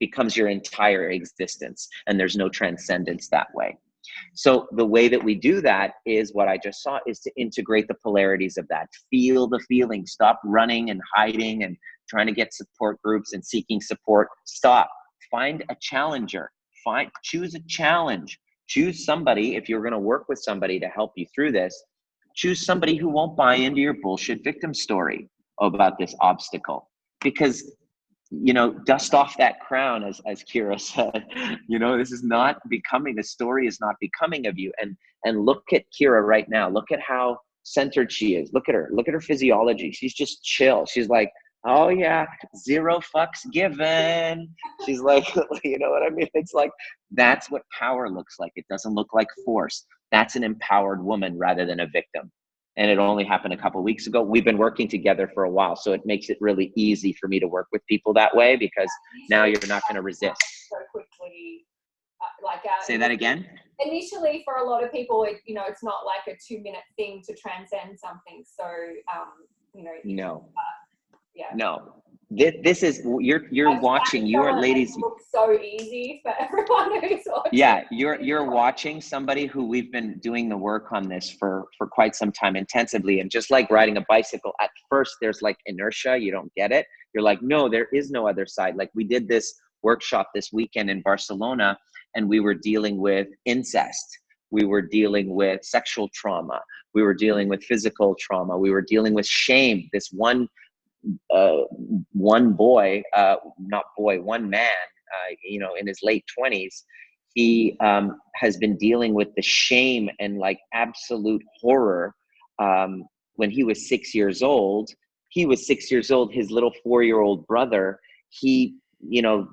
S1: becomes your entire existence, and there's no transcendence that way. So the way that we do that is what I just saw, is to integrate the polarities of that. Feel the feeling. Stop running and hiding and trying to get support groups and seeking support. Stop. Find a challenger. Choose a challenge. Choose somebody, if you're going to work with somebody to help you through this, choose somebody who won't buy into your bullshit victim story about this obstacle. Because, you know, dust off that crown, as Kira said. You know, this is not becoming, the story is not becoming of you. And look at Kira right now. Look at how centered she is. Look at her physiology. She's just chill. She's like, oh yeah, zero fucks given. She's like, you know what I mean? It's like, that's what power looks like. It doesn't look like force. That's an empowered woman rather than a victim. And it only happened a couple of weeks ago. We've been working together for a while, so it makes it really easy for me to work with people that way, because now you're not going to resist.
S2: So quickly,
S1: Say that again.
S2: Initially, for a lot of people, you know, it's not like a 2-minute thing to transcend something. So, you know.
S1: No.
S2: Yeah.
S1: No. This is, you're watching. You are, ladies.
S2: It looks so easy for everyone who's watching.
S1: Yeah, you're watching somebody who we've been doing the work on this for quite some time intensively. And just like riding a bicycle, at first there's like inertia, you don't get it. You're like, no, there is no other side. Like, we did this workshop this weekend in Barcelona, and we were dealing with incest. We were dealing with sexual trauma. We were dealing with physical trauma. We were dealing with shame. This one one man, you know, in his late 20s, he has been dealing with the shame and like absolute horror. When he was 6 years old, his little 4-year-old brother, he, you know,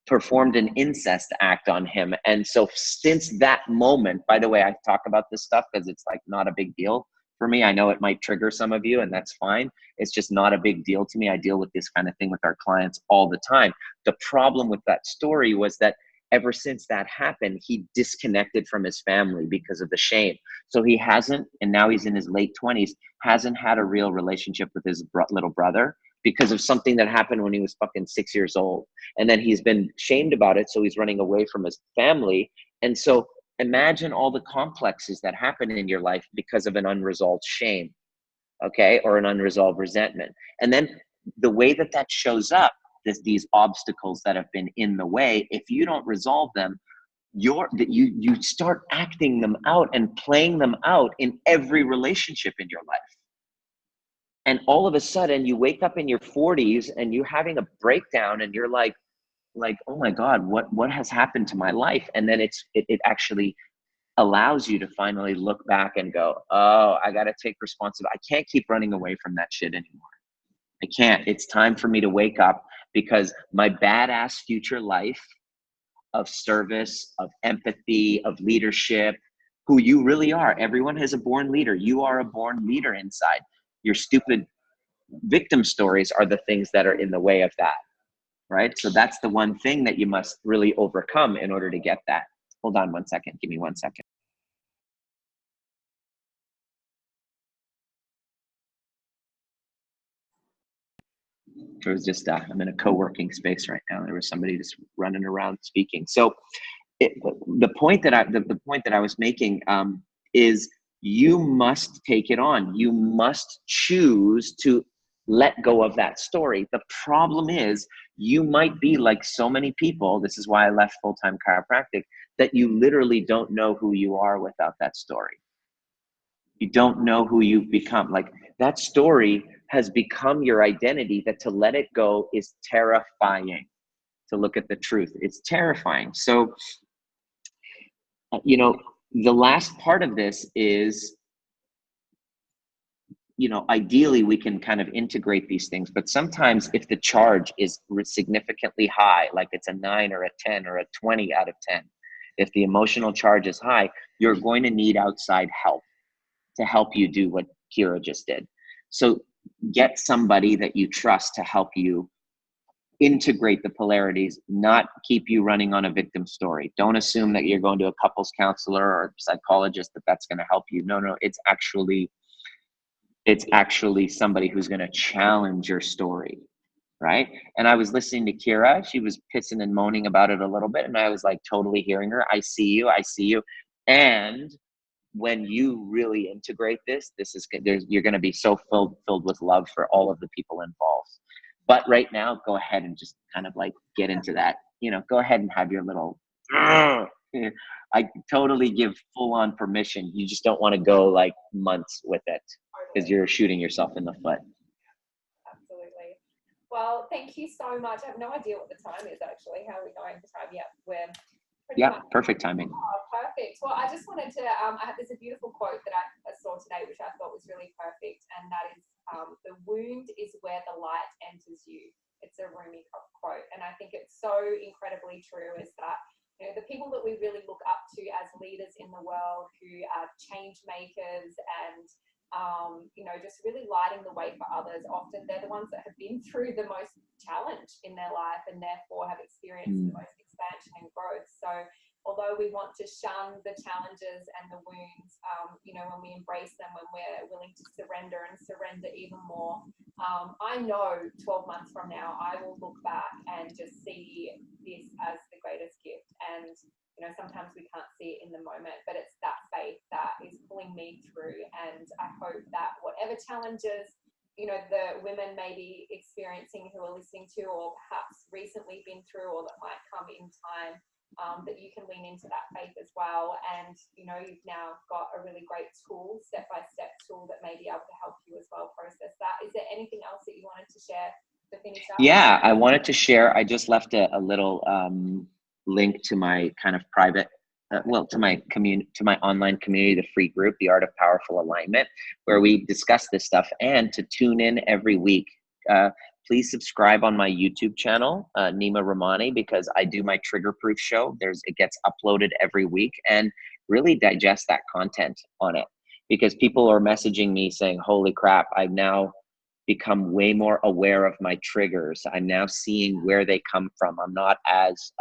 S1: performed an incest act on him. And so since that moment, by the way, I talk about this stuff because it's like not a big deal for me. I know it might trigger some of you, and that's fine. It's just not a big deal to me. I deal with this kind of thing with our clients all the time. The problem with that story was that ever since that happened, he disconnected from his family because of the shame. So he hasn't, and now he's in his late 20s, hasn't had a real relationship with his little brother because of something that happened when he was fucking 6 years old. And then he's been shamed about it, so he's running away from his family. And so imagine all the complexes that happen in your life because of an unresolved shame, okay, or an unresolved resentment. And then the way that that shows up, these obstacles that have been in the way, if you don't resolve them, you start acting them out and playing them out in every relationship in your life. And all of a sudden you wake up in your 40s and you're having a breakdown, and you're like, oh my God, what has happened to my life? And then it actually allows you to finally look back and go, oh, I got to take responsibility. I can't keep running away from that shit anymore. I can't. It's time for me to wake up, because my badass future life of service, of empathy, of leadership, who you really are. Everyone has a born leader. You are a born leader inside. Your stupid victim stories are the things that are in the way of that, right? So that's the one thing that you must really overcome in order to get that. Hold on one second. Give me 1 second. It was just, I'm in a co-working space right now. There was somebody just running around speaking. So the point that I was making is, you must take it on. You must choose to let go of that story. The problem is, you might be like so many people. This is why I left full-time chiropractic, that you literally don't know who you are without that story. You don't know who you've become. Like, that story has become your identity, that to let it go is terrifying. To look at the truth, it's terrifying. So, you know, the last part of this is, you know, ideally we can kind of integrate these things, but sometimes if the charge is significantly high, like it's a 9 or a 10 or a 20 out of 10, if the emotional charge is high, you're going to need outside help to help you do what Kira just did. So get somebody that you trust to help you integrate the polarities, not keep you running on a victim story. Don't assume that you're going to a couples counselor or psychologist that's going to help you. No, it's actually somebody who's going to challenge your story, right? And I was listening to Kira. She was pissing and moaning about it a little bit, and I was like totally hearing her. I see you. I see you. And when you really integrate this is you're going to be so filled with love for all of the people involved. But right now, go ahead and just kind of like get into that. Go ahead and have your little. I totally give full on permission. You just don't want to go like months with it because you're shooting yourself in the foot.
S2: Absolutely. Well, thank you so much. I have no idea what the time is actually. How are we going for time? Yeah, we're pretty much.
S1: Perfect timing.
S2: Oh, perfect. Well, I just wanted to, there's a beautiful quote that I saw today, which I thought was really perfect. And that is, the wound is where the light enters you. It's a Rumi quote. And I think it's so incredibly true, is that, the people that we really look up to as leaders in the world, who are change makers and, just really lighting the way for others, often they're the ones that have been through the most challenge in their life and therefore have experienced the most expansion and growth. So although we want to shun the challenges and the wounds, when we embrace them, when we're willing to surrender even more, I know 12 months from now, I will look back and just see this as the greatest gift. And sometimes we can't see it in the moment, but it's that faith that is pulling me through. And I hope that whatever challenges, the women may be experiencing who are listening to, or perhaps recently been through, or that might come in time, that you can lean into that faith as well. And, you've now got a really great tool, step-by-step tool that may be able to help you as well process that. Is there anything else that you wanted to share to finish up?
S1: Yeah, I wanted to share, I just left a little link to my kind of private, to my online community, the free group, The Art of Powerful Alignment, where we discuss this stuff. And to tune in every week, please subscribe on my YouTube channel, Nima Ramani, because I do my trigger proof show. It gets uploaded every week, and really digest that content on it, because people are messaging me saying, holy crap, I've now become way more aware of my triggers. I'm now seeing where they come from. I'm not as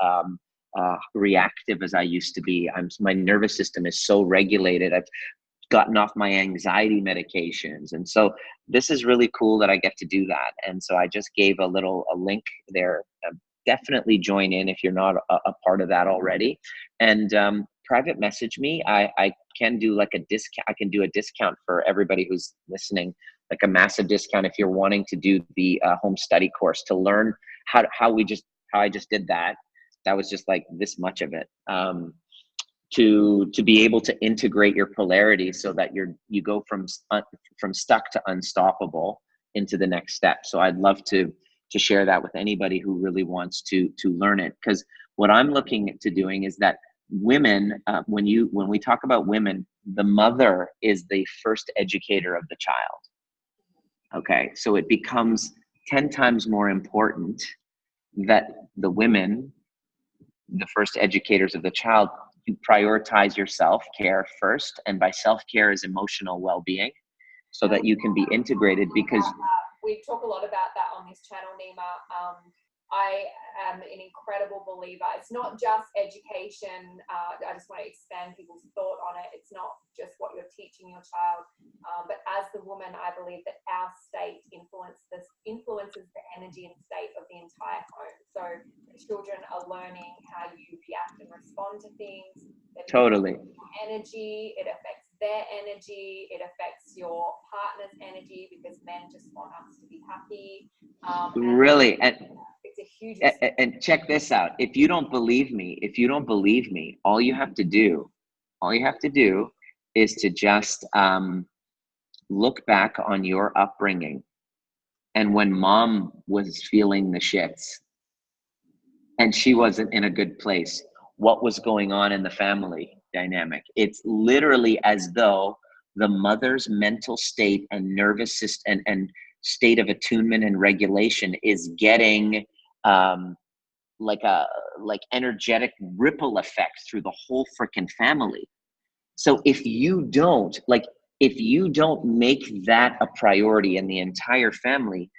S1: reactive as I used to be. My nervous system is so regulated. I've gotten off my anxiety medications. And so this is really cool that I get to do that. And so I just gave a link there. Definitely join in if you're not a part of that already. And private message me. I can do like a discount. I can do a discount for everybody who's listening, like a massive discount if you're wanting to do the home study course to learn how I just did that. That was just like this much of it. To be able to integrate your polarity so that you go from stuck to unstoppable into the next step. So I'd love to share that with anybody who really wants to learn it, because what I'm looking to doing is that women, when we talk about women, the mother is the first educator of the child. Okay, so it becomes 10 times more important that the women, the first educators of the child, you prioritize your self-care first. And by self-care is emotional well-being, so that you can be integrated. Because
S2: we talk a lot about that on this channel, Nima. I am an incredible believer. It's not just education. I just want to expand people's thought on it. It's not just what you're teaching your child, but as the woman, I believe that our state influences the energy and state of the entire home. So the children are learning how you react and respond to things.
S1: Totally.
S2: Energy, it affects their energy, it affects your partner's energy, because men just want us to be happy.
S1: Really, and
S2: it's a huge
S1: and check this out. If you don't believe me, all you have to do is to just look back on your upbringing, and when mom was feeling the shits and she wasn't in a good place, what was going on in the family dynamic. It's literally as though the mother's mental state and nervous system and state of attunement and regulation is getting like energetic ripple effect through the whole freaking family. So if you don't make that a priority in the entire family,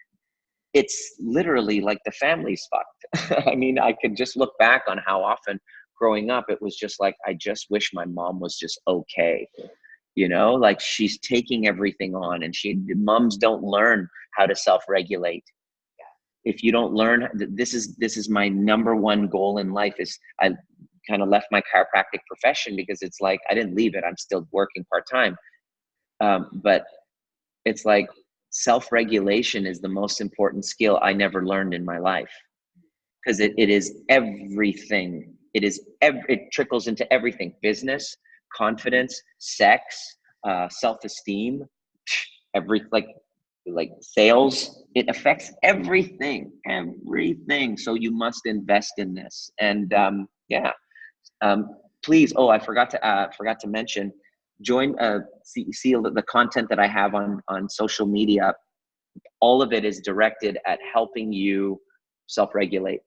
S1: it's literally like the family's fucked. I mean, I could just look back on how often growing up, it was just like, I just wish my mom was just okay. You know, like she's taking everything on, and moms don't learn how to self-regulate. If you don't learn, this is my number one goal in life, is I kind of left my chiropractic profession because it's like, I didn't leave it. I'm still working part-time. But it's like, self-regulation is the most important skill I never learned in my life, because it is everything. It trickles into everything: business, confidence, sex, self-esteem, every like sales. It affects everything. So you must invest in this. And yeah, please. Oh, I forgot to mention, join, see the content that I have on social media. All of it is directed at helping you self-regulate.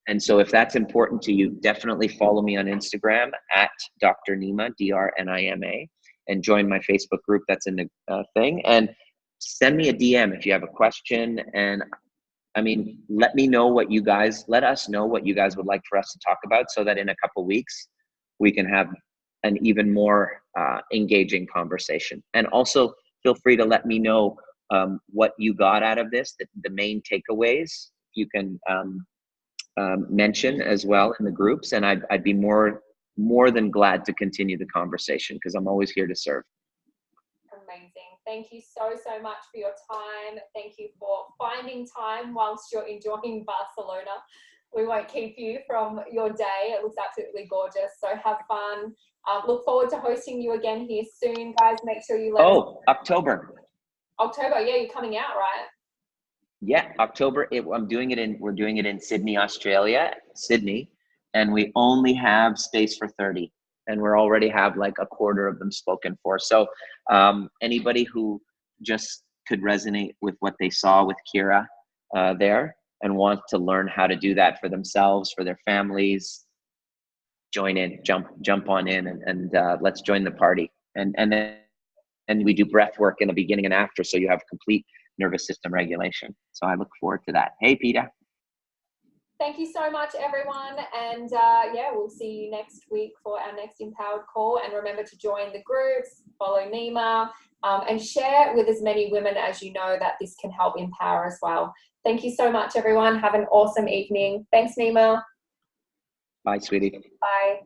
S1: And so if that's important to you, definitely follow me on Instagram at Dr. Nima, DRNIMA, and join my Facebook group that's in the thing. And send me a DM if you have a question. And I mean, let us know what you guys would like for us to talk about, so that in a couple weeks we can have an even more engaging conversation. And also, feel free to let me know what you got out of this, the main takeaways. You can mention as well in the groups, and I'd be more than glad to continue the conversation, because I'm always here to serve.
S2: Amazing. Thank you so much for your time. Thank you for finding time whilst you're enjoying Barcelona. We won't keep you from your day. It looks absolutely gorgeous. So have fun. Look forward to hosting you again here soon, guys. Make sure you let us know.
S1: October.
S2: Yeah, you're coming out, right?
S1: Yeah, October. We're doing it in Sydney, Australia, and we only have space for 30, and we already have like a quarter of them spoken for. So anybody who just could resonate with what they saw with Kira there, and want to learn how to do that for themselves, for their families, join in, jump on in, and let's join the party. And then we do breath work in the beginning and after, so you have complete nervous system regulation. So I look forward to that. Hey, Peter.
S2: Thank you so much, everyone. And yeah, we'll see you next week for our next Empowered call. And remember to join the groups, follow Nima, and share with as many women as you know that this can help empower as well. Thank you so much, everyone. Have an awesome evening. Thanks, Nima.
S1: Bye, sweetie.
S2: Bye.